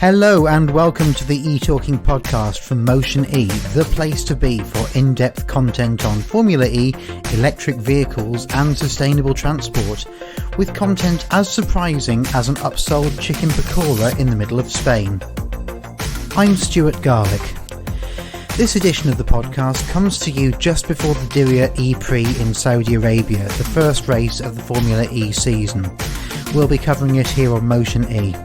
Hello and welcome to the E-Talking podcast from Motion E, the place to be for in-depth content on Formula E, electric vehicles and sustainable transport, with content as surprising as an upsold chicken pakora in the middle of Spain. I'm Stuart Garlick. This edition of the podcast comes to you just before the Diriyah E-Prix in Saudi Arabia, the first race of the Formula E season. We'll be covering it here on Motion E.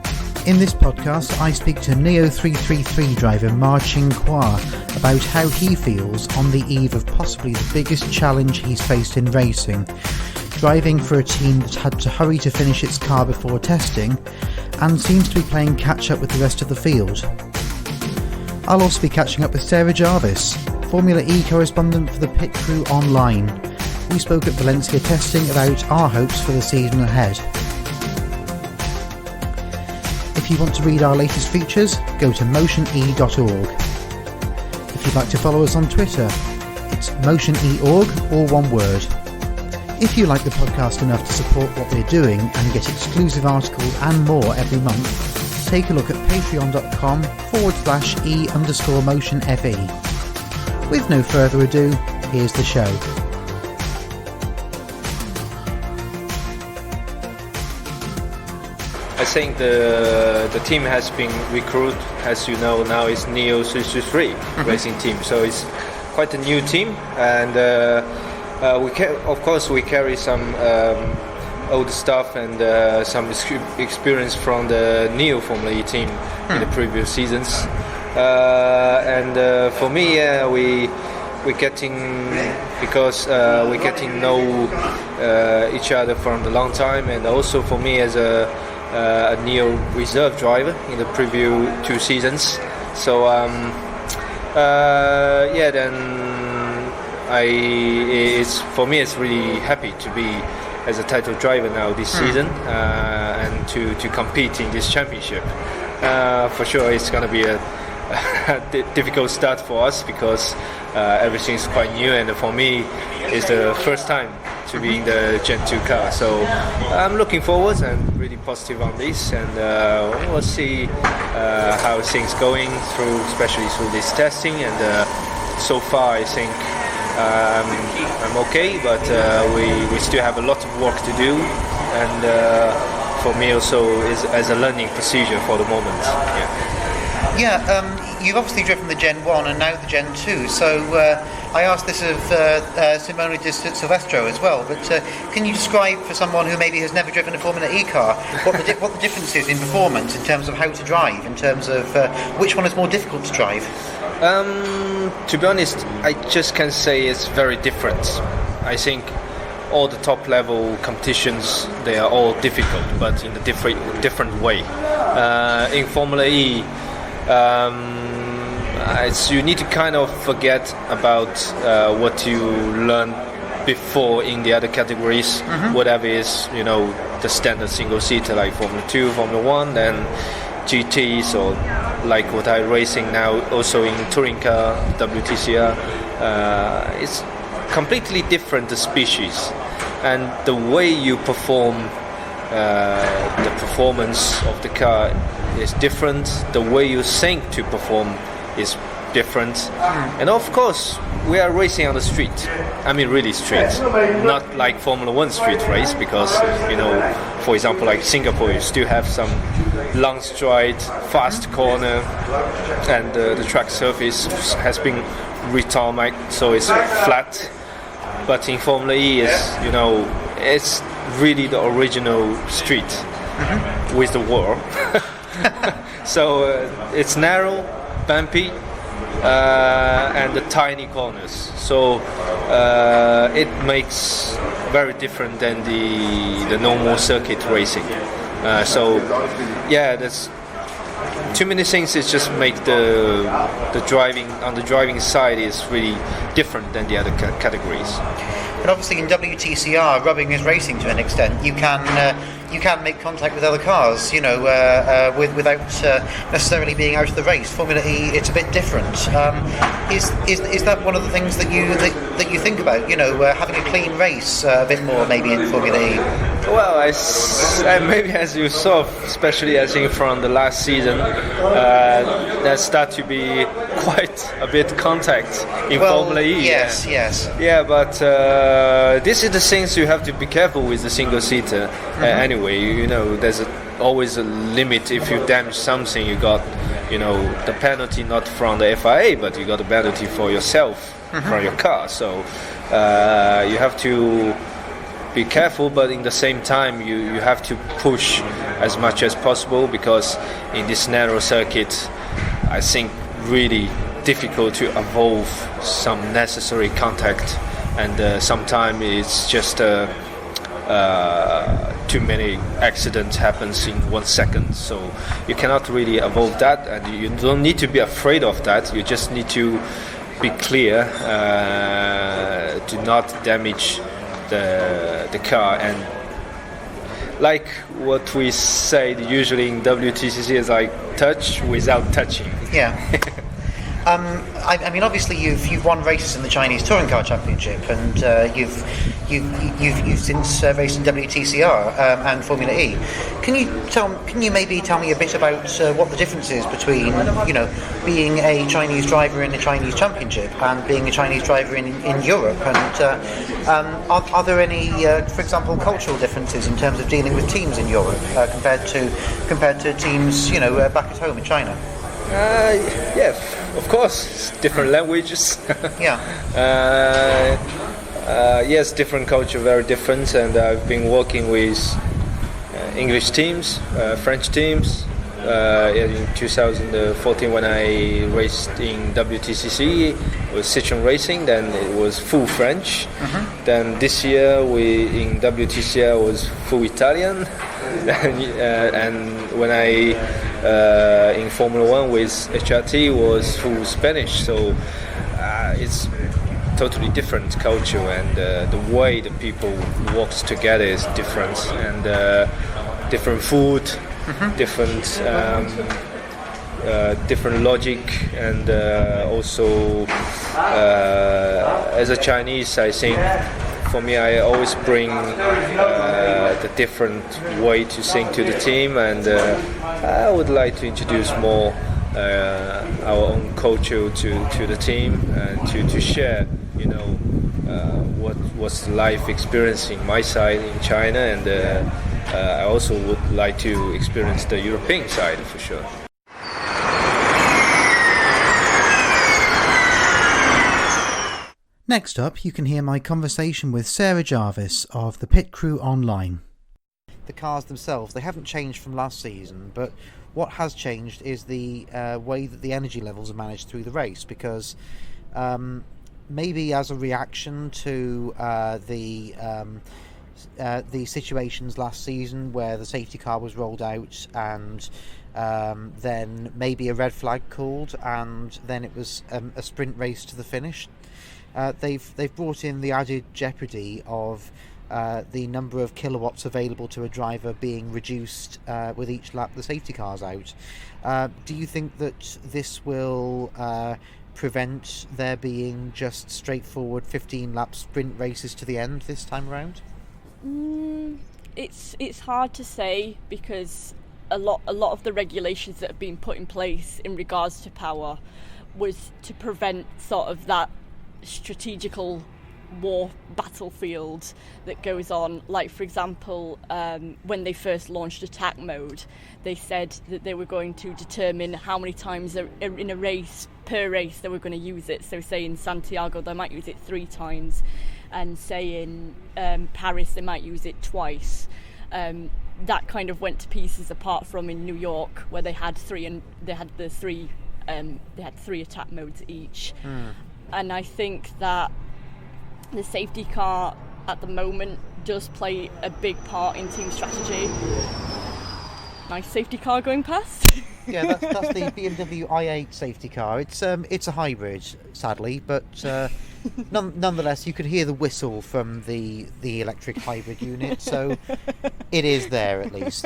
In this podcast, I speak to Neo 333 driver Ma Qing Hua about how he feels on the eve of possibly the biggest challenge he's faced in racing, driving for a team that had to hurry to finish its car before testing and seems to be playing catch-up with the rest of the field. I'll also be catching up with Sarah Jarvis, Formula E correspondent for the Pit Crew Online. We spoke at Valencia testing about our hopes for the season ahead. If you want to read our latest features, go to motione.org. If you'd like to follow us on Twitter, it's motioneorg, all one word. If you like the podcast enough to support what we're doing and get exclusive articles and more every month, take a look at patreon.com/e_motionfe. With no further ado, here's the show. I think the team has been recruited, as you know, now it's Neo 333 racing team, so it's quite a new team, and we carry some old stuff and some experience from the Neo Formula E team in the previous seasons, for me, we're getting know each other from the long time, and also for me as a Neo reserve driver in the previous 2 seasons. So it's really happy to be as a title driver now this season, and to compete in this championship. For sure, it's going to be a difficult start for us because everything is quite new, and for me, it's the first time to be in the Gen 2 car. So I'm looking forward and really positive on this, and we'll see how things going through, especially through this testing. And so far, I think I'm okay, but we still have a lot of work to do, and for me also is as a learning procedure for the moment. You've obviously driven the Gen 1 and now the Gen 2, so I asked this of Simone Di Silvestro as well, but can you describe for someone who maybe has never driven a Formula E car what the difference is in performance in terms of how to drive, in terms of which one is more difficult to drive? To be honest, I just can say it's very different. I think all the top level competitions, they are all difficult, but in a different way. In Formula E, you need to kind of forget about what you learned before in the other categories, whatever is, the standard single seater like Formula 2, Formula 1, then GTs, or like what I'm racing now also in touring car, WTCR. It's completely different species, and the way you perform, the performance of the car is different, the way you think to perform is different, and of course we are racing on the street. I mean really street, not like Formula 1 street race, because for example like Singapore, you still have some long stride, fast corner, and the track surface has been retarmac, so it's flat. But in Formula E, it's really the original street with the wall. So it's narrow, bumpy, and the tiny corners. So it makes very different than the normal circuit racing. There's too many things. It just make the driving on the driving side is really different than the other categories. But obviously in WTCR, rubbing is racing to an extent. You can you can make contact with other cars, without necessarily being out of the race. Formula E, it's a bit different. Is that one of the things that you think about? Having a clean race a bit more maybe in Formula E. Well, maybe as you saw, especially I think from the last season, there start to be quite a bit contact in Formula E. Yes. Yeah, but this is the things you have to be careful with the single seater. Anyway, there's always a limit. If you damage something, you got, the penalty not from the FIA, but you got a penalty for yourself from your car. So you have to be careful, but in the same time you have to push as much as possible, because in this narrow circuit I think really difficult to avoid some necessary contact, and sometimes it's just too many accidents happens in 1 second, so you cannot really avoid that, and you don't need to be afraid of that. You just need to be clear to not damage the car. And like what we say usually in WTCC is like touch without touching. Yeah. I mean, obviously you've won races in the Chinese Touring Car Championship, and you've since raced in WTCR and Formula E. Can you maybe tell me a bit about what the difference is between being a Chinese driver in the Chinese Championship and being a Chinese driver in Europe? And are there any, for example, cultural differences in terms of dealing with teams in Europe compared to teams back at home in China? Yeah, of course, different languages. Yeah. Yes, different culture, very different. And I've been working with English teams, French teams. In 2014, when I raced in WTCC, it was Citroën Racing. Then it was full French. Then this year, in WTCR was full Italian. And when I in Formula One with HRT was full Spanish. So it's totally different culture, and the way the people works together is different, and different food, different logic, and also as a Chinese, I think for me I always bring the different way to sing to the team, and I would like to introduce more our own culture to the team, and to share what was life experiencing my side in China, and I also would like to experience the European side for sure. Next up, you can hear my conversation with Sarah Jarvis of the Pit Crew Online. The cars themselves, they haven't changed from last season, but what has changed is the way that the energy levels are managed through the race, because maybe as a reaction to the situations last season where the safety car was rolled out, and then maybe a red flag called, and then it was a sprint race to the finish. They've brought in the added jeopardy of the number of kilowatts available to a driver being reduced with each lap the safety car's out. Do you think that this will prevent there being just straightforward 15-lap sprint races to the end this time around? It's hard to say, because a lot of the regulations that have been put in place in regards to power was to prevent sort of that strategical war battlefield that goes on. Like, for example, when they first launched attack mode, they said that they were going to determine how many times in a race, per race, they were going to use it. So say in Santiago they might use it 3 times, and say in Paris they might use it twice. That kind of went to pieces, apart from in New York, where they had 3 attack modes each. And I think that the safety car at the moment does play a big part in team strategy. Nice safety car going past. Yeah, that's the BMW i8 safety car. It's a hybrid, sadly, but Nonetheless, you could hear the whistle from the electric hybrid unit, so it is there at least,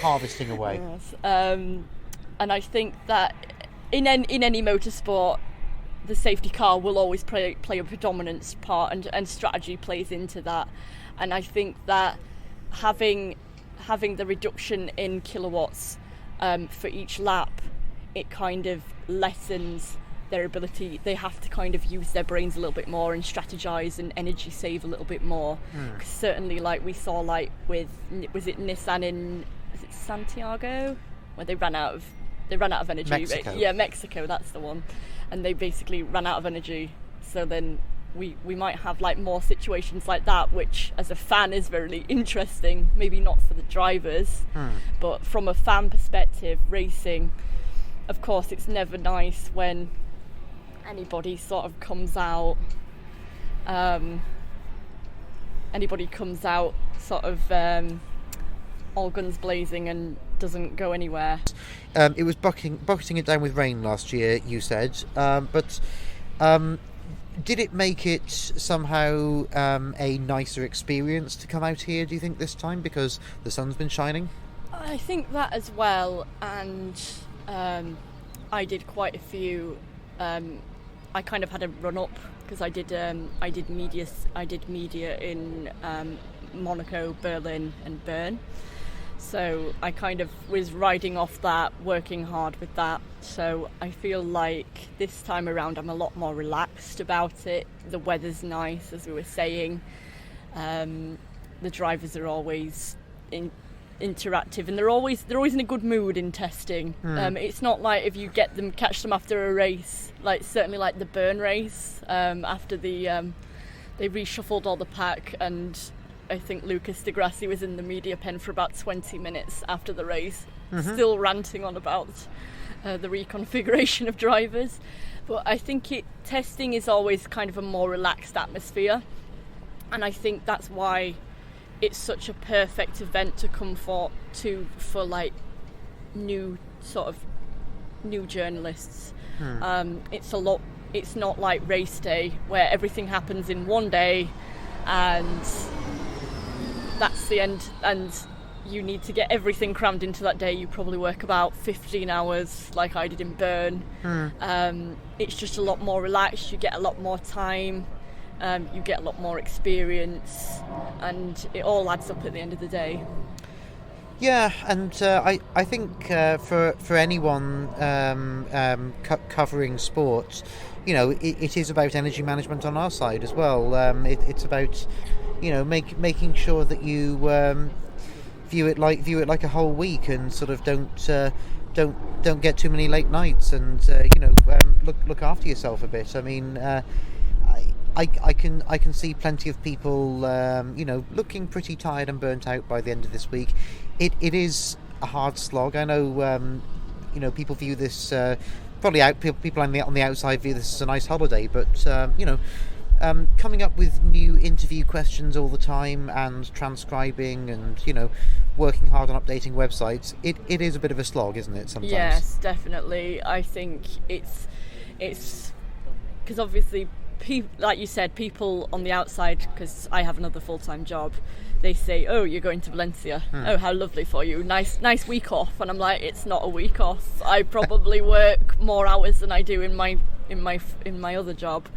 harvesting away. Yes. And I think that in any motorsport, the safety car will always play a predominant part, and strategy plays into that. And I think that having the reduction in kilowatts for each lap, it kind of lessens their ability. They have to kind of use their brains a little bit more and strategize and energy save a little bit more. 'Cause certainly, like we saw, like was it Nissan in Santiago, where they ran out of energy. Mexico. Yeah, Mexico, that's the one. And they basically ran out of energy. So then we might have like more situations like that, which as a fan is very interesting. Maybe not for the drivers, but from a fan perspective, racing, of course, it's never nice when anybody sort of comes out. All guns blazing and doesn't go anywhere. It was bucketing it down with rain last year, you said, but did it make it somehow a nicer experience to come out here, do you think, this time, because the sun's been shining? I think that as well, and I did quite a few. I kind of had a run up because I did media in Monaco, Berlin, and Bern. So I kind of was riding off that, working hard with that. So I feel like this time around I'm a lot more relaxed about it. The weather's nice, as we were saying. The drivers are always interactive, and they're always in a good mood in testing. It's not like if you catch them after a race, like certainly like the Bern race, after they reshuffled all the pack, and I think Lucas de Grassi was in the media pen for about 20 minutes after the race, still ranting on about the reconfiguration of drivers. But I think testing is always kind of a more relaxed atmosphere, and I think that's why it's such a perfect event to come for like new journalists. It's not like race day where everything happens in one day and that's the end, and you need to get everything crammed into that day. You probably work about 15 hours like I did in Bern. It's just a lot more relaxed, you get a lot more time, you get a lot more experience, and it all adds up at the end of the day. Yeah, and I think for anyone covering sport, you know, it is about energy management on our side as well. It's about, you know, making sure that you view it like a whole week, and sort of don't get too many late nights, and you know, look after yourself a bit. I mean, I can see plenty of people, you know, looking pretty tired and burnt out by the end of this week. It is a hard slog. I know, you know, people view this people on the outside view this as a nice holiday, but you know, coming up with new interview questions all the time and transcribing and, you know, working hard on updating websites, it is a bit of a slog, isn't it, sometimes? Yes, definitely. I think it's because obviously, like you said, people on the outside, because I have another full-time job, they say, oh, you're going to Valencia, oh, how lovely for you, nice week off. And I'm like, it's not a week off. I probably work more hours than I do in my other job.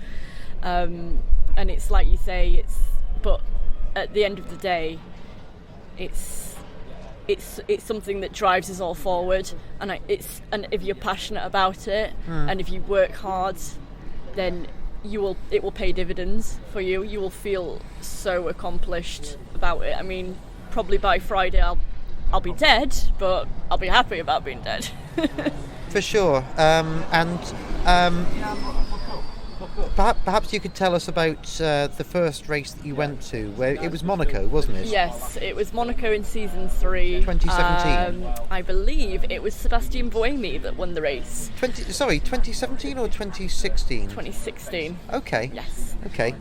And it's like you say, but at the end of the day, it's something that drives us all forward, and if you're passionate about it, and if you work hard, then it will pay dividends for you. You will feel so accomplished about it. I mean, probably by Friday I'll be dead, but I'll be happy about being dead. For sure. Perhaps you could tell us about the first race that you went to, where it was Monaco, wasn't it? Yes, it was Monaco in season 3. 2017. I believe it was Sebastian Buemi that won the race. 2017 or 2016? 2016. Okay. Yes. Okay.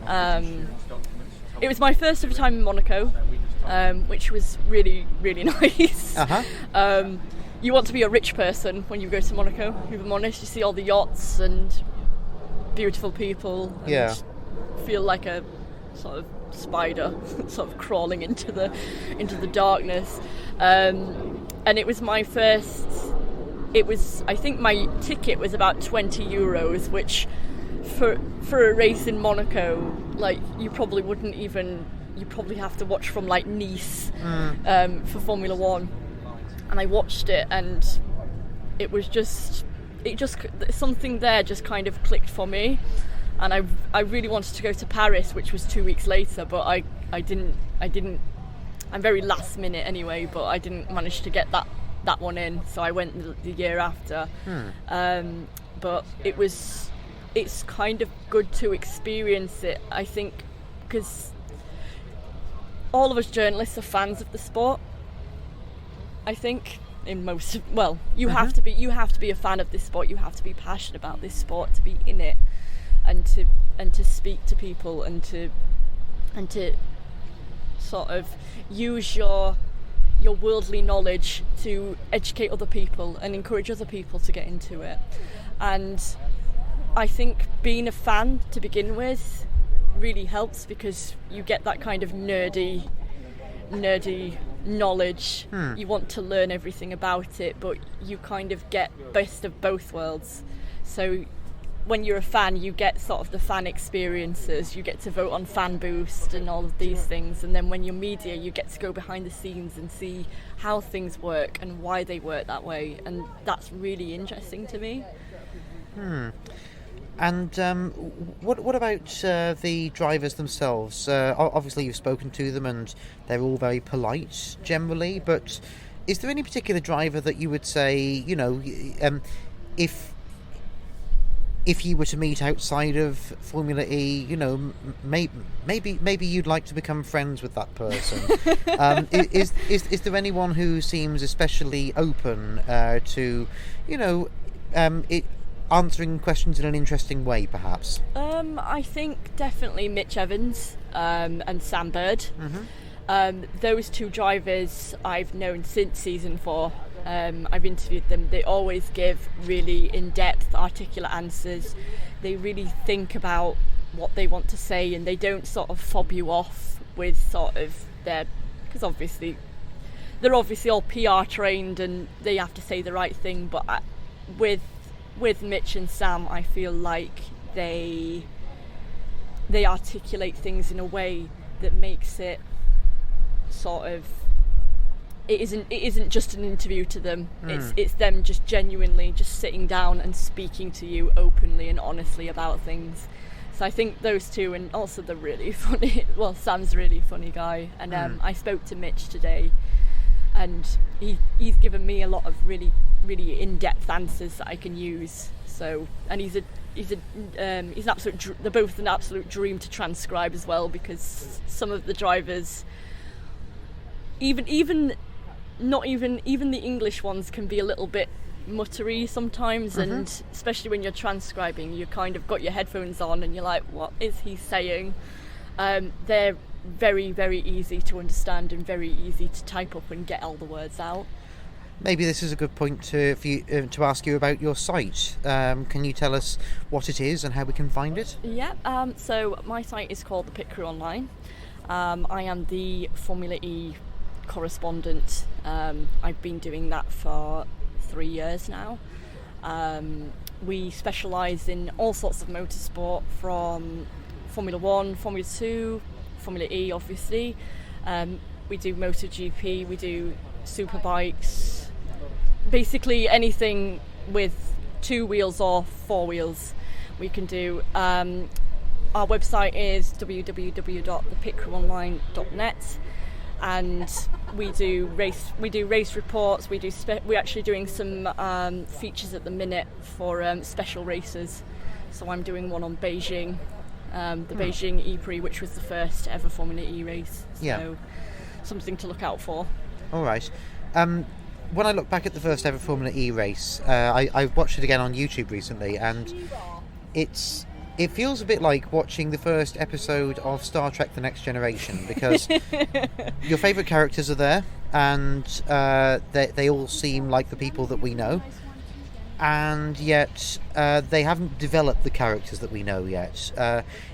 It was my first ever time in Monaco, which was really, really nice. You want to be a rich person when you go to Monaco, if I'm honest. You see all the yachts and beautiful people, and feel like a sort of spider sort of crawling into the darkness. And it was my first. I think my ticket was about €20, which for a race in Monaco, like you probably have to watch from like Nice for Formula One. And I watched it, and it just something there just kind of clicked for me. And I really wanted to go to Paris, which was 2 weeks later, but I didn't. I'm very last minute anyway, but I didn't manage to get that one in, so I went the year after. But it's kind of good to experience it, I think, because all of us journalists are fans of the sport. I think you have to be a fan of this sport. You have to be passionate about this sport to be in it, and to speak to people, and to sort of use your worldly knowledge to educate other people and encourage other people to get into it. And I think being a fan to begin with really helps, because you get that kind of nerdy knowledge. You want to learn everything about it, but you kind of get best of both worlds. So when you're a fan, you get sort of the fan experiences, you get to vote on Fan Boost and all of these things, and then when you're media, you get to go behind the scenes and see how things work and why they work that way, and that's really interesting to me. And what about the drivers themselves? Obviously you've spoken to them and they're all very polite generally, but is there any particular driver that you would say, you know, if you were to meet outside of Formula E, you know, maybe you'd like to become friends with that person? Is there anyone who seems especially open to, you know, answering questions in an interesting way, perhaps? I think definitely Mitch Evans and Sam Bird. Those two drivers I've known since season 4. I've interviewed them. They always give really in-depth, articulate answers. They really think about what they want to say, and they don't sort of fob you off with sort of because obviously they're obviously all PR trained and they have to say the right thing, but with Mitch and Sam, I feel like they articulate things in a way that makes it sort of, it isn't just an interview to them. It's them just genuinely just sitting down and speaking to you openly and honestly about things. So I think those two, and also the really funny, well, Sam's a really funny guy, and I spoke to Mitch today, and he's given me a lot of really in-depth answers that I can use. So, and he's an absolute. They're both an absolute dream to transcribe as well, because some of the drivers, even the English ones, can be a little bit muttery sometimes, and especially when you're transcribing, you kind of got your headphones on and you're like, what is he saying? They're very, very easy to understand and very easy to type up and get all the words out. Maybe this is a good point to ask you about your site. Can you tell us what it is and how we can find it? Yeah, so my site is called The Pit Crew Online. I am the Formula E correspondent. I've been doing that for 3 years now. We specialise in all sorts of motorsport, from Formula 1, Formula 2, Formula E obviously. We do MotoGP, we do superbikes, basically anything with 2 wheels or 4 wheels we can do. Our website is www.thepitcrewonline.net, and we do race reports. We're actually doing some features at the minute for special races. So I'm doing one on Beijing, the Beijing E-Prix, which was the first ever Formula E race. So something to look out for. All right. When I look back at the first ever Formula E race, I watched it again on YouTube recently, and it feels a bit like watching the first episode of Star Trek: The Next Generation, because your favourite characters are there, and they all seem like the people that we know. and yet they haven't developed the characters that we know yet.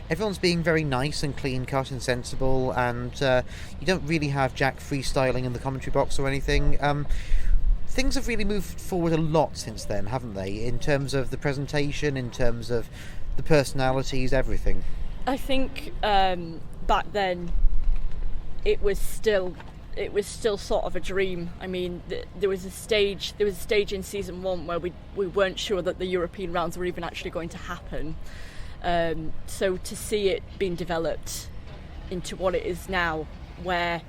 Everyone's being very nice and clean-cut and sensible, and you don't really have Jack freestyling in the commentary box or anything. Things have really moved forward a lot since then, haven't they? In terms of the presentation, in terms of the personalities, everything. I think back then it was still sort of a dream. I mean, there was a stage in season 1 where we weren't sure that the European rounds were even actually going to happen. So to see it being developed into what it is now, where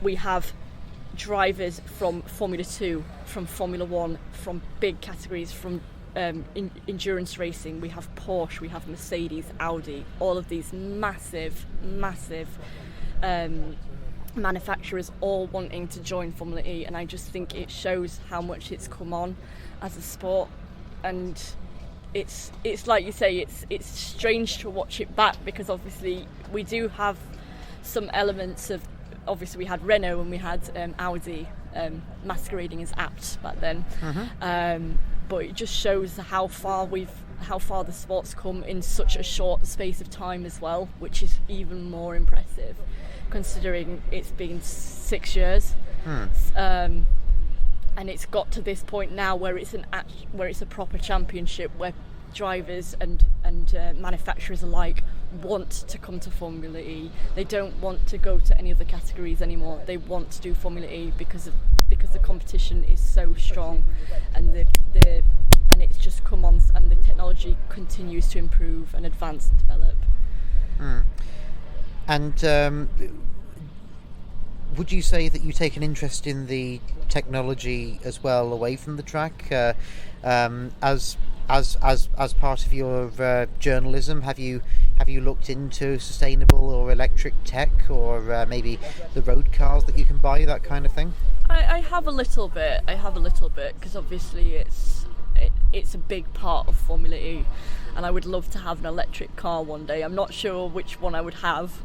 we have drivers from Formula 2, from Formula 1, from big categories, from endurance racing, we have Porsche, we have Mercedes, Audi, all of these massive manufacturers all wanting to join Formula E, and I just think it shows how much it's come on as a sport. And it's like you say, it's strange to watch it back, because obviously we do have some elements of, obviously we had Renault and we had Audi masquerading as apt back then. But it just shows how far the sport's come in such a short space of time as well, which is even more impressive considering it's been 6 years. And it's got to this point now where it's a proper championship, where drivers and manufacturers alike want to come to Formula E. They don't want to go to any other categories anymore. They want to do Formula E because the competition is so strong, and and it's just come on, and the technology continues to improve and advance and develop. And would you say that you take an interest in the technology as well away from the track, as part of your journalism? Have you looked into sustainable or electric tech, or maybe the road cars that you can buy, that kind of thing? I have a little bit, because obviously it's a big part of Formula E, and I would love to have an electric car one day. I'm not sure which one I would have.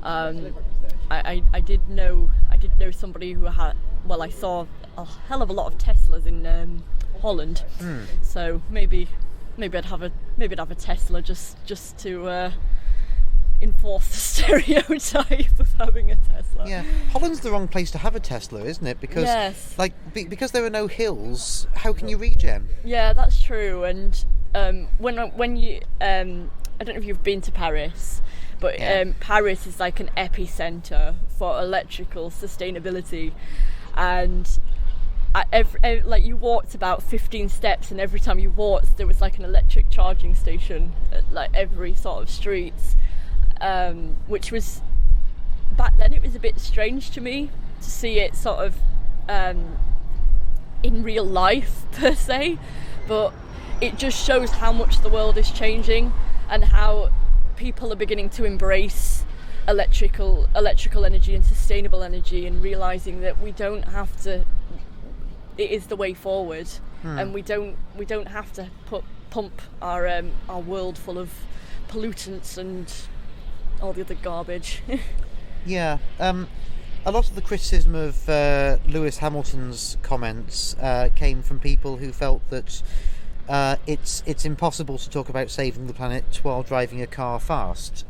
I did know somebody who had. Well, I saw a hell of a lot of Teslas in Holland, so maybe I'd have a Tesla just to enforce the stereotype of having a Tesla. Yeah, Holland's the wrong place to have a Tesla, isn't it? Because because there are no hills, how can you regen? Yeah, that's true. And when you I don't know if you've been to Paris, but Paris is like an epicenter for electrical sustainability, and like you walked about 15 steps, and every time you walked there was like an electric charging station at like every sort of streets, which was, back then it was a bit strange to me to see it sort of in real life per se, but it just shows how much the world is changing and how people are beginning to embrace electrical energy and sustainable energy, and realizing that we don't have to, it is the way forward, and we don't have to pump our world full of pollutants and all the other garbage. Yeah, a lot of the criticism of Lewis Hamilton's comments came from people who felt that it's impossible to talk about saving the planet while driving a car fast.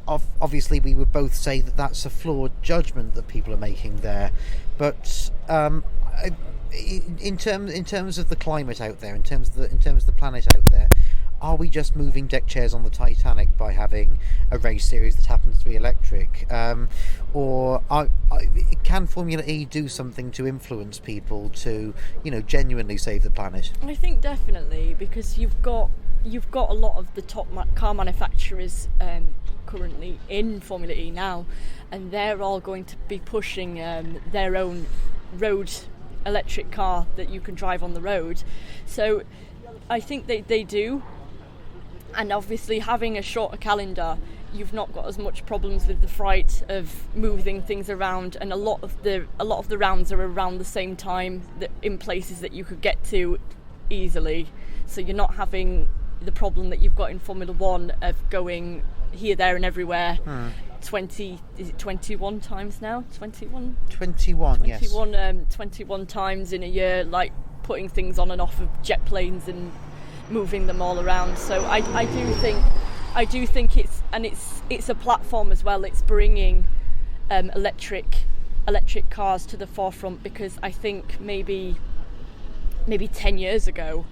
Obviously, we would both say that that's a flawed judgment that people are making there, but in terms of the climate out there, in terms of the planet out there, are we just moving deck chairs on the Titanic by having a race series that happens to be electric? Or can Formula E do something to influence people to, genuinely save the planet? I think definitely, because you've got a lot of the top car manufacturers currently in Formula E now, and they're all going to be pushing their own road electric car that you can drive on the road. So I think they do. And obviously, having a shorter calendar, you've not got as much problems with the fright of moving things around, and a lot of the rounds are around the same time, in places that you could get to easily. So you're not having the problem that you've got in Formula 1 of going here, there, and everywhere. 21 times now? 21? 21, yes. 21 times in a year, like putting things on and off of jet planes and moving them all around. So I do think it's a platform as well. It's bringing electric cars to the forefront, because I think maybe 10 years ago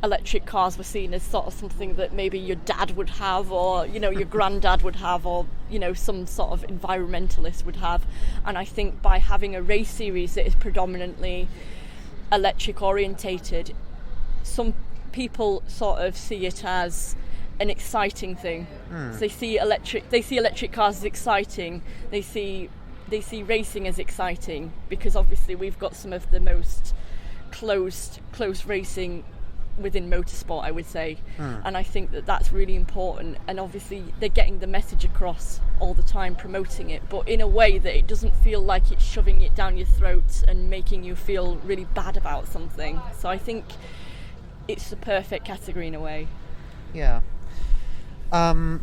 electric cars were seen as sort of something that maybe your dad would have, or your granddad would have, or some sort of environmentalist would have. And I think by having a race series that is predominantly electric orientated, some people sort of see it as an exciting thing. So they see electric cars as exciting. They see racing as exciting, because obviously we've got some of the most close racing within motorsport, I would say. And I think that that's really important, and obviously they're getting the message across all the time, promoting it, but in a way that it doesn't feel like it's shoving it down your throat and making you feel really bad about something. So I think it's the perfect category in a way. Yeah. In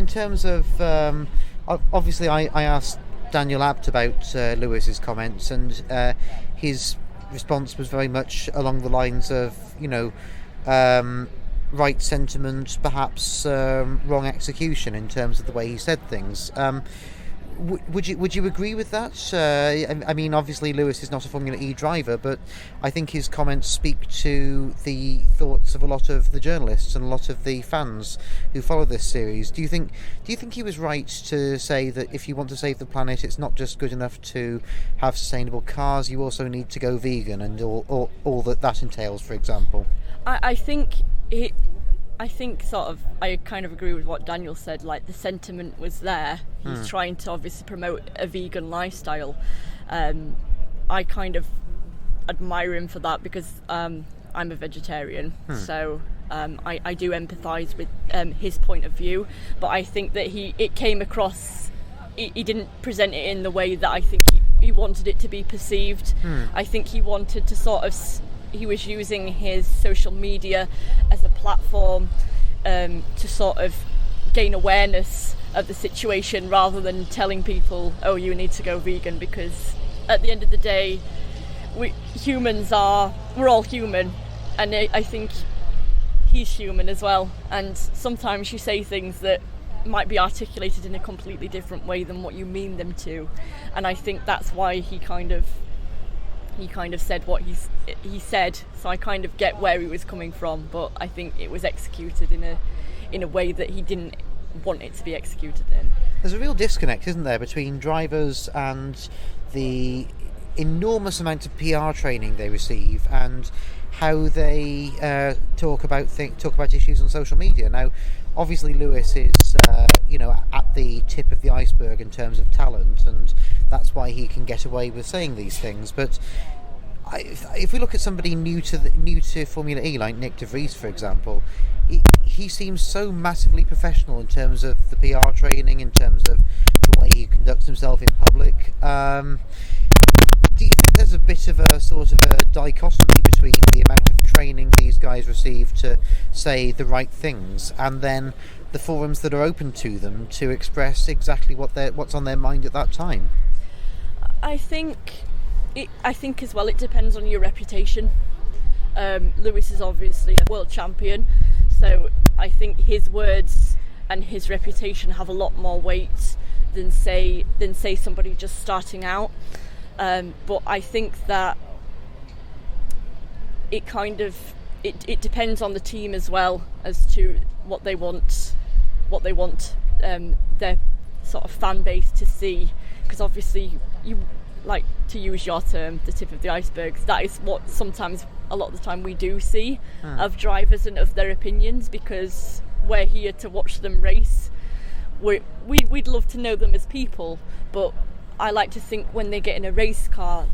terms of obviously I asked Daniel Abt about Lewis's comments, and his response was very much along the lines of right sentiment, perhaps wrong execution in terms of the way he said things. Would you agree with that? I mean, obviously Lewis is not a Formula E driver, but I think his comments speak to the thoughts of a lot of the journalists and a lot of the fans who follow this series. Do you think he was right to say that if you want to save the planet, it's not just good enough to have sustainable cars, you also need to go vegan, and all that entails, for example? I think I kind of agree with what Daniel said. Like, the sentiment was there. He's trying to obviously promote a vegan lifestyle. I kind of admire him for that, because I'm a vegetarian. So I do empathise with his point of view. But I think that it came across, he didn't present it in the way that I think he wanted it to be perceived. I think he wanted to he was using his social media as a platform to sort of gain awareness of the situation, rather than telling people, oh, you need to go vegan, because at the end of the day, we're all human, and I think he's human as well, and sometimes you say things that might be articulated in a completely different way than what you mean them to, and I think that's why he kind of said what he said. So I kind of get where he was coming from, but I think it was executed in a way that he didn't want it to be executed in. There's a real disconnect, isn't there, between drivers and the enormous amount of PR training they receive and how they talk about issues on social media. Now, obviously Lewis is at the tip of the iceberg in terms of talent, and that's why he can get away with saying these things. But if we look at somebody new to Formula E, like Nick de Vries, for example, he seems so massively professional in terms of the PR training, in terms of the way he conducts himself in public. Do you think there's a bit of a sort of a dichotomy between the amount of training these guys receive to say the right things, and then the forums that are open to them to express exactly what's on their mind at that time? I think as well, it depends on your reputation. Lewis is obviously a world champion, so I think his words and his reputation have a lot more weight than say somebody just starting out. But I think that it depends on the team as well as to what they want their sort of fan base to see, because obviously, you like to use your term, the tip of the iceberg. That is what sometimes, a lot of the time, we do see of drivers and of their opinions, because we're here to watch them race. We'd love to know them as people, but I like to think when they get in a race car,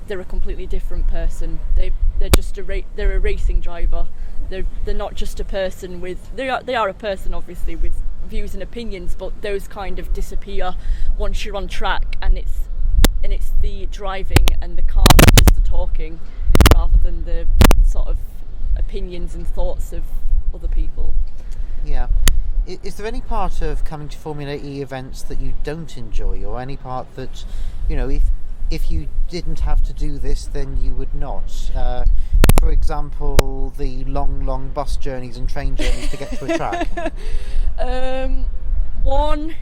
they're a completely different person. They're just a racing driver. They're not just a person they are a person, obviously, with views and opinions, but those kind of disappear once you're on track, and it's the driving and the car that does the talking, rather than the sort of opinions and thoughts of other people. Yeah. Is there any part of coming to Formula E events that you don't enjoy, or any part that, if you didn't have to do this, then you would not? For example, the long bus journeys and train journeys to get to a track. One,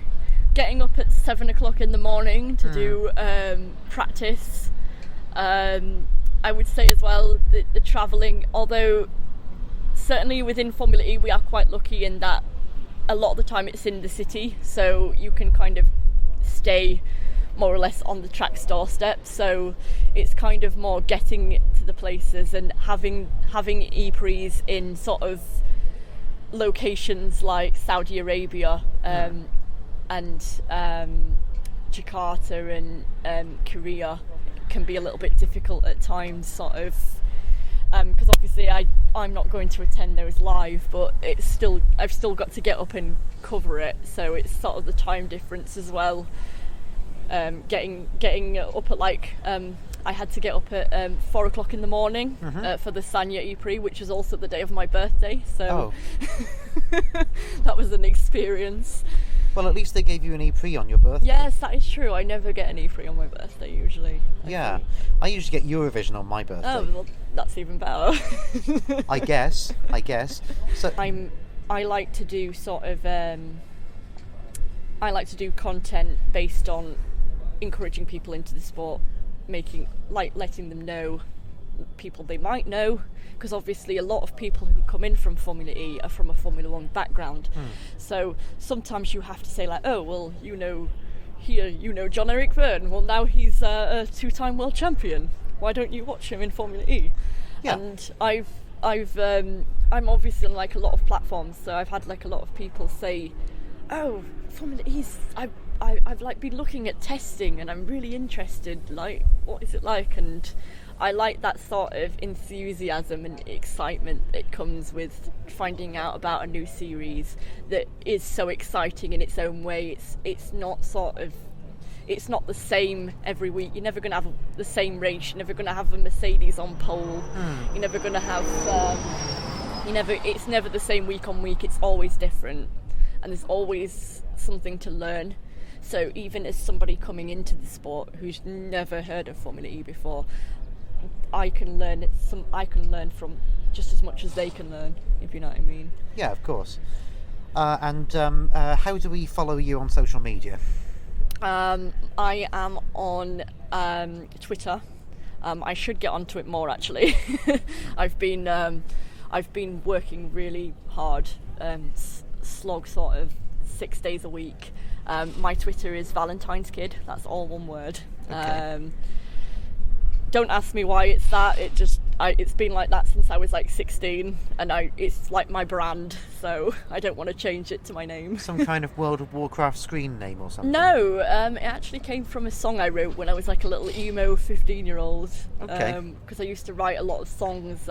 getting up at 7 o'clock in the morning to do practice. I would say as well the travelling, although certainly within Formula E we are quite lucky in that a lot of the time it's in the city, so you can kind of stay more or less on the track's doorstep, so it's kind of more getting to the places and having E-Prix in sort of locations like Saudi Arabia and Jakarta and Korea can be a little bit difficult at times, sort of, because obviously I'm not going to attend those live, but I've still got to get up and cover it, so it's sort of the time difference as well. Getting up at I had to get up at 4 o'clock in the morning for the Sanya E-Prix, which was also the day of my birthday, so that was an experience. Well, at least they gave you an E-Prix on your birthday. Yes, that is true. I never get an E-Prix on my birthday usually. Yeah, I usually get Eurovision on my birthday. Oh, well, that's even better. I guess. So I like to do sort of I like to do content based on encouraging people into the sport, letting them know people they might know, because obviously a lot of people who come in from Formula E are from a Formula 1 background, so sometimes you have to say like, oh well, you know John-Eric Verne, well now he's a two-time world champion, why don't you watch him in Formula E? Yeah. And I'm obviously on like a lot of platforms, so I've had like a lot of people say, oh, Formula E's, I've like been looking at testing and I'm really interested, like what is it like? And I like that sort of enthusiasm and excitement that comes with finding out about a new series that is so exciting in its own way. It's not the same every week. You're never going to have the same race. You're never going to have a Mercedes on pole. You're never going to have it's never the same week on week. It's always different, and there's always something to learn. So even as somebody coming into the sport who's never heard of Formula E before, I can learn from just as much as they can learn, if you know what I mean. Yeah, of course. And how do we follow you on social media? I am on Twitter. I should get onto it more actually. I've been working really hard, slog sort of 6 days a week. My Twitter is Valentine's Kid. That's all one word. Okay. Don't ask me why it's that. It's been like that since I was like 16, and it's like my brand. So I don't want to change it to my name. Some kind of World of Warcraft screen name or something? No, it actually came from a song I wrote when I was like a little emo 15-year-old. Okay. Because I used to write a lot of songs,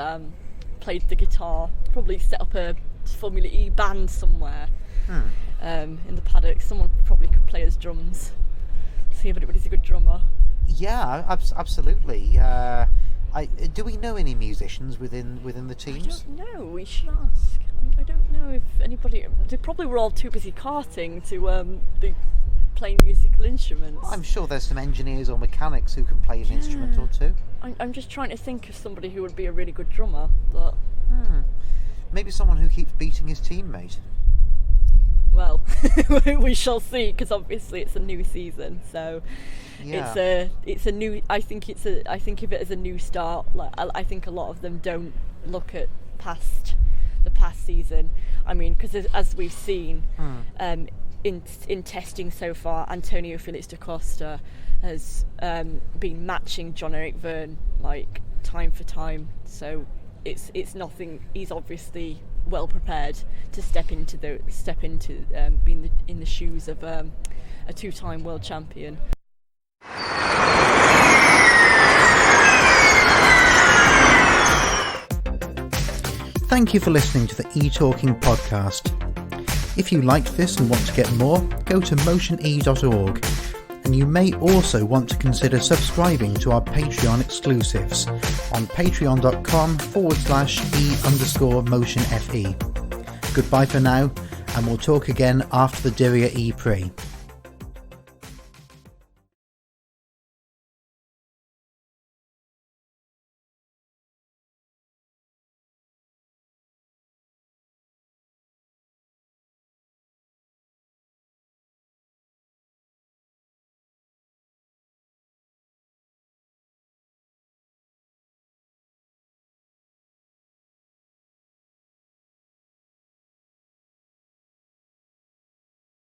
played the guitar, probably set up a Formula E band somewhere. In the paddock. Someone probably could play as drums. See if anybody's a good drummer. Yeah, absolutely. Do we know any musicians within the teams? I don't know. We should ask. I don't know if anybody. They probably were all too busy karting to be playing musical instruments. I'm sure there's some engineers or mechanics who can play an instrument or two. I'm just trying to think of somebody who would be a really good drummer, but maybe someone who keeps beating his teammate. Well, we shall see, because obviously it's a new season, so yeah. It's a new. I think of it as a new start. Like I think a lot of them don't look at the past season. I mean, because as we've seen in testing so far, Antonio Felix da Costa has been matching John-Eric Verne like time for time. So it's nothing. He's obviously well prepared to step into being in the shoes of a two-time world champion. Thank you for listening to the eTalking podcast. If you liked this and want to get more, go to motione.org, and you may also want to consider subscribing to our Patreon exclusives on patreon.com/e_motionfe. Goodbye for now, and we'll talk again after the Diriyah E-Prix.